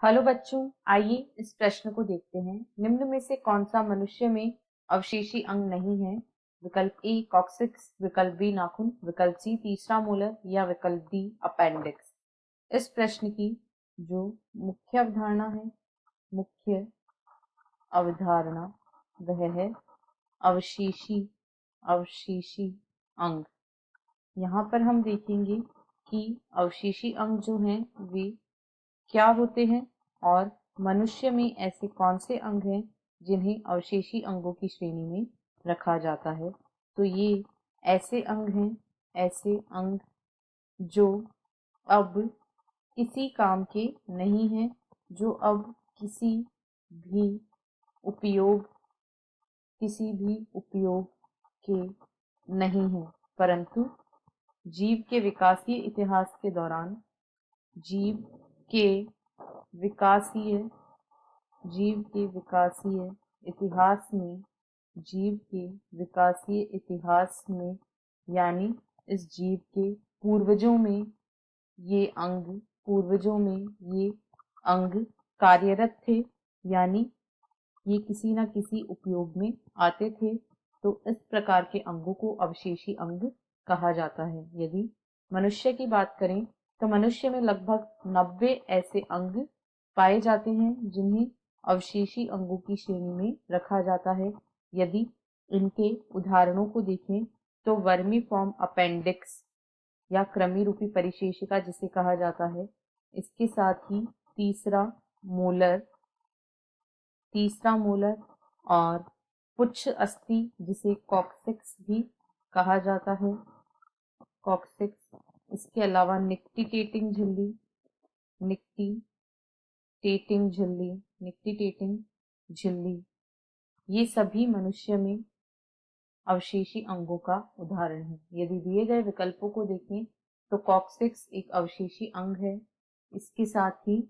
Hello बच्चों, आइए इस प्रश्न को देखते हैं। निम्न में से कौन सा मनुष्य में अवशेषी अंग नहीं है? विकल्प ए कॉक्सिक्स, विकल्प बी नाखून, विकल्प सी तीसरा मोलर या विकल्प डी अपेंडिक्स। इस प्रश्न की जो मुख्य अवधारणा वह है अवशेषी अंग। यहाँ पर हम देखेंगे कि अवशेषी अंग जो हैं वे क्या होते हैं और मनुष्य में ऐसे कौन से अंग हैं जिन्हें अवशेषी अंगों की श्रेणी में रखा जाता है। तो ये ऐसे अंग जो अब किसी काम के नहीं हैं, जो अब भी उपयोग किसी भी उपयोग के नहीं हैं, परंतु जीव के विकासीय इतिहास के दौरान जीव के विकासीय इतिहास में यानी इस जीव के पूर्वजों में ये अंग कार्यरत थे, यानी ये किसी न किसी उपयोग में आते थे। तो इस प्रकार के अंगों को अवशेषी अंग कहा जाता है। यदि मनुष्य की बात करें तो मनुष्य में लगभग 90 ऐसे अंग पाए जाते हैं जिन्हें अवशेषी अंगों की श्रेणी में रखा जाता है। यदि इनके उदाहरणों को देखें तो वर्मीफॉर्म अपेंडिक्स या कृमि रूपी परिशेषिका जिसे कहा जाता है, इसके साथ ही तीसरा मोलर और पुच्छ अस्थि जिसे कॉक्सिक्स भी कहा जाता है। इसके अलावा निक्टिटेटिंग झिल्ली, ये सभी मनुष्य में अवशेषी अंगों का उदाहरण है। यदि दिए गए विकल्पों को देखें तो कॉक्सिक्स एक अवशेषी अंग है, इसके साथ ही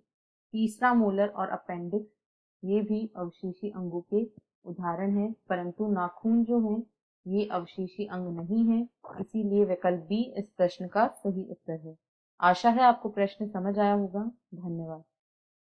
तीसरा मोलर और अपेंडिक्स ये भी अवशेषी अंगों के उदाहरण हैं, परंतु नाखून जो है ये अवशेषी अंग नहीं है, इसीलिए विकल्प बी इस प्रश्न का सही उत्तर है। आशा है आपको प्रश्न समझ आया होगा। धन्यवाद।